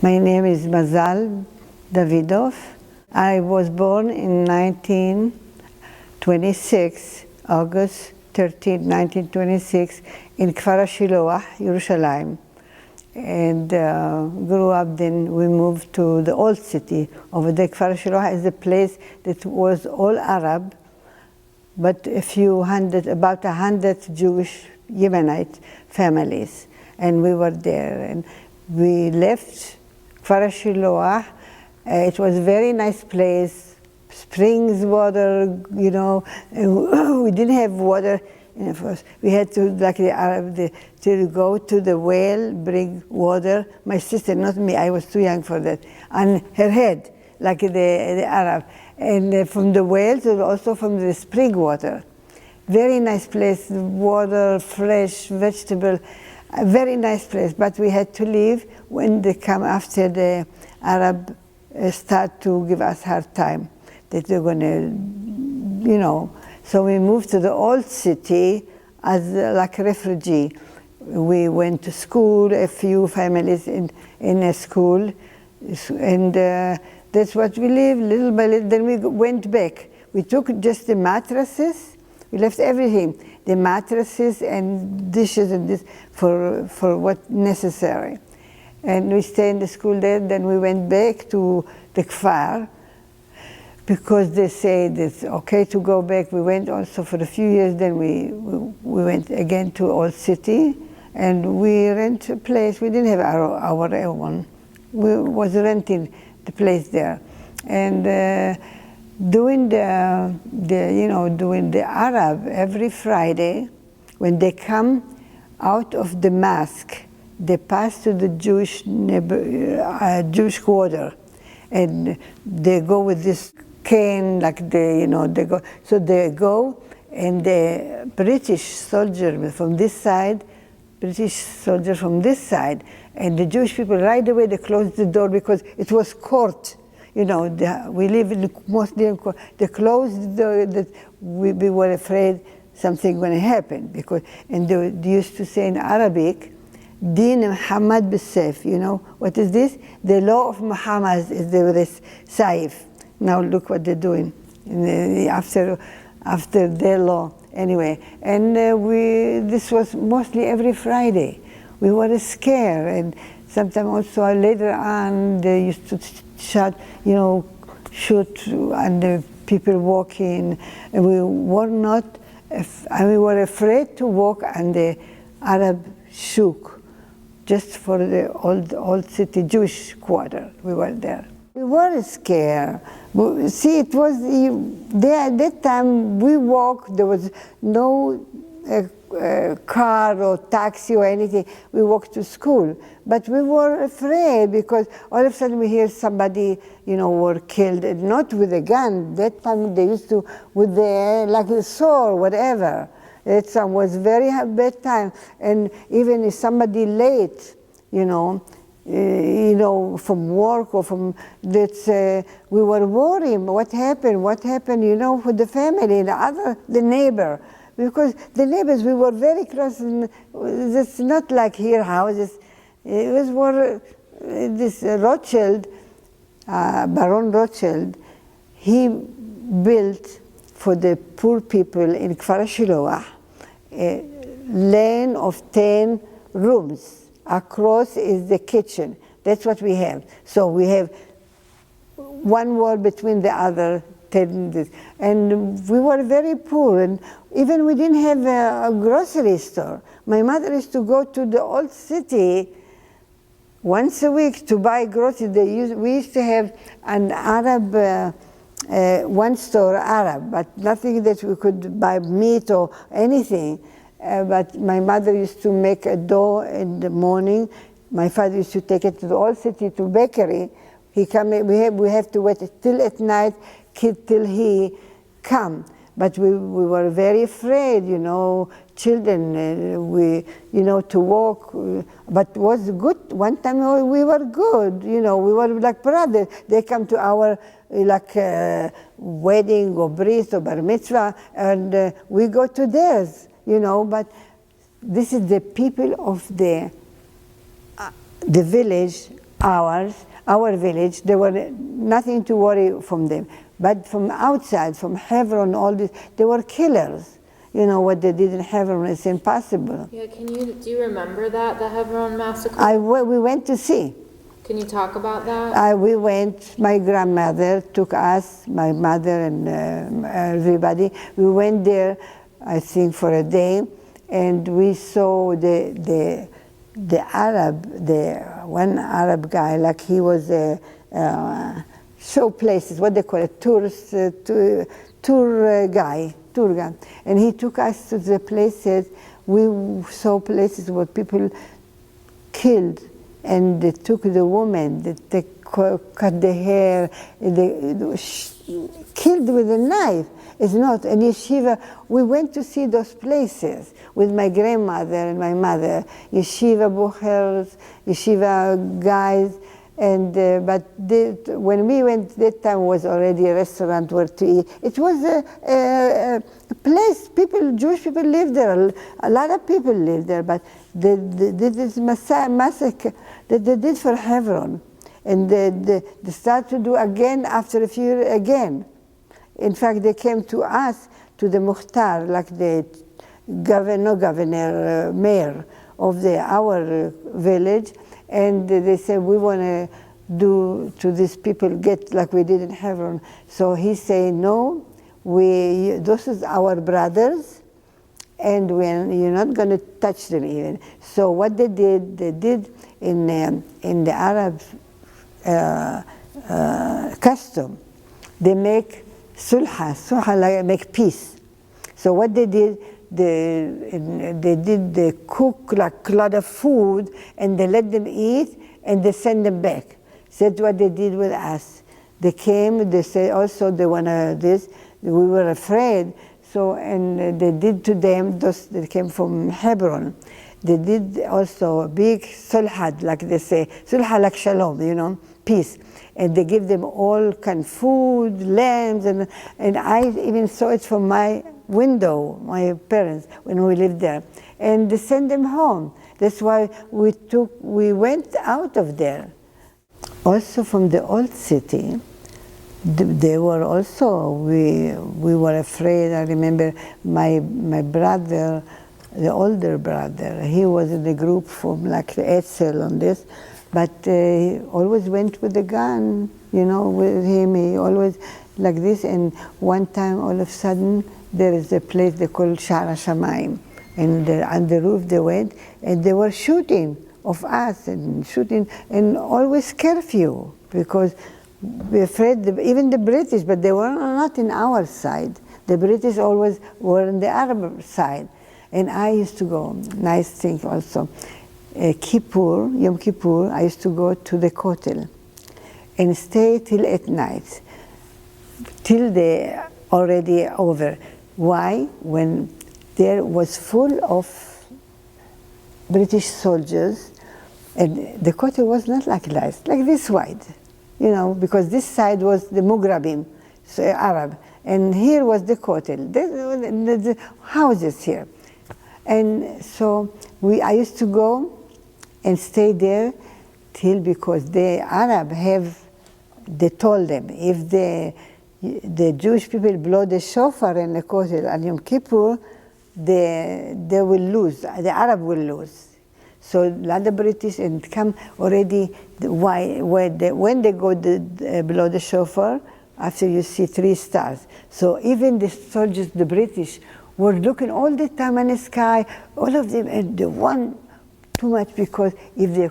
My name is Mazal-Davidoff. I was born in 1926, August 13, 1926, in Kfar Hashiloach, Yerushalayim. And grew up, then we moved to the old city. Over there, Kfar Hashiloach is a place that was all Arab, but about 100 Jewish Yemenite families. And we were there, and we left Kfar Hashiloach. It was a very nice place, springs, water, you know. We didn't have water. We had to, like the Arab, to go to the well, bring water. My sister, not me, I was too young for that. On her head, like the Arab. And from the wells, and also from the spring water. Very nice place, water, fresh, vegetable, a very nice place. But we had to leave when they come after the Arab start to give us hard time, that they're gonna, you know. So we moved to the old city as like a refugee. We went to school, a few families in a school, and that's what we lived little by little. Then we went back. We took just the mattresses. We left everything, the mattresses and dishes and this for what necessary. And we stayed in the school there. Then we went back to the Kfar, because they said it's okay to go back. We went also for a few years, then we went again to Old City, and we rent a place. We didn't have our own. We was renting the place there. And doing the Arab, every Friday, when they come out of the mosque, they pass to the Jewish quarter, and they go with this cane, like they go. So they go, and the British soldier from this side, and the Jewish people right away they closed the door because it was court. You know, we live in mostly in court. They closed the door. That we were afraid something going to happen, because they used to say in Arabic, Din Muhammad Bisayf. You know what is this? The law of Muhammad is this saif. Now look what they're doing after their law. Anyway, and this was mostly every Friday. We were scared, and sometimes also later on they used to shoot, and the people walking. And we were afraid to walk on the Arab shuk, just for the old city Jewish quarter. We were there. We were scared. See, it was there at that time. We walked. There was no car or taxi or anything. We walked to school, but we were afraid because all of a sudden we hear somebody, were killed, and not with a gun. That time they used to with like a sword, whatever. That time was very bad time, and even if somebody late, from work or from that, we were worried. What happened? With the family, the neighbor, because the neighbors, we were very close. And it's not like here houses. It was more this Rothschild, Baron Rothschild. He built for the poor people in Kfar Hashiloach a lane of 10 rooms. Across is the kitchen. That's what we have. So we have one wall between the other, 10 this. And we were very poor, and even we didn't have a grocery store. My mother used to go to the old city once a week to buy groceries. We used to have an Arab, one store Arab, but nothing that we could buy meat or anything. But my mother used to make a dough in the morning. My father used to take it to the old city to bakery. He come. We have to wait till at night till he come. But we were very afraid, children. To walk. But it was good. One time we were good. We were like brothers. They come to our wedding or bris or bar mitzvah, and we go to theirs. But this is the people of the village our village, there were nothing to worry from them. But from outside, from Hebron, all this, they were killers. You know what they did in Hebron is impossible. Yeah, do you remember that, the Hebron Massacre? We went to see. Can you talk about that? We went, my grandmother took us, my mother and everybody. We went there, I think, for a day, and we saw the one Arab guy, like he was a show places, what they call it, tour guy, and he took us to the places. We saw places where people killed, and they took the woman, they cut the hair, they killed with a knife. It's not an yeshiva. We went to see those places with my grandmother and my mother, yeshiva buchers, yeshiva guys, and but when we went, that time was already a restaurant where to eat. It was a place, Jewish people lived there, a lot of people lived there, but this massacre that they did for Hebron, and they started to do again after a few years again. In fact, they came to us, to the Mukhtar, like the mayor of our village, and they said, we want to do to these people, get like we did in Hebron. So he said, no, those is our brothers, and you're not going to touch them even. So what they did in the Arab custom, they make sulha, like make peace. So what they did, they cook like a lot of food, and they let them eat, and they send them back. So that's what they did with us. They came, they said also they want this. We were afraid, so, and they did to them, those that came from Hebron, they did also a big sulha, like they say, sulha like shalom, you know, peace. And they give them all kind of food, lambs, and I even saw it from my window, my parents, when we lived there. And they sent them home. That's why we went out of there. Also from the old city, they were also, we were afraid. I remember my brother, the older brother, he was in the group from like the Etzel on this, but he always went with the gun, you know, with him. He always like this. And one time, all of a sudden, there is a place they call Shara Shamayim, and on the roof they went, and they were shooting of us and shooting, and always curfew, because we're afraid, even the British, but they were not in our side. The British always were on the Arab side. And I used to go, nice thing also, Yom Kippur, I used to go to the Kotel and stay till at night, till they already over. Why? When there was full of British soldiers, and the Kotel was not like this wide, you know, because this side was the Mugrabim, so Arab, and here was the Kotel, the houses here. And so I used to go and stay there till, because the Arab they told them, if the Jewish people blow the shofar in the Kotel on Yom Kippur, they will lose, the Arab will lose. So a lot of British and come already, when they go below the shofar, after you see 3 stars. So even the soldiers, the British, were looking all the time in the sky, all of them, and they want too much, because if they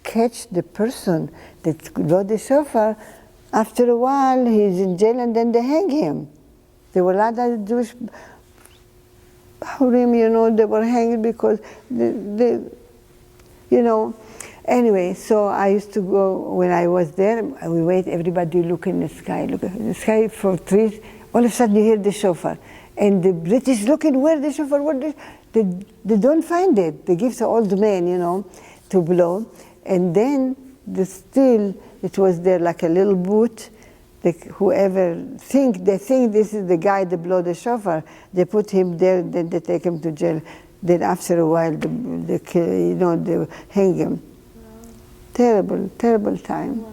catch the person that blew the shofar, after a while he's in jail and then they hang him. There were a lot of Jewish Purim, you know, they were hanging because they you know. Anyway, so I used to go, when I was there, we wait, everybody look in the sky, look at the sky for 3, all of a sudden you hear the shofar. And the British looking, where the shofar, they don't find it. They give the old man, you know, to blow. And then it was there like a little boot. Whoever they think this is the guy that blow the shofar, they put him there, then they take him to jail. Then after a while, they hang him. terrible, terrible time.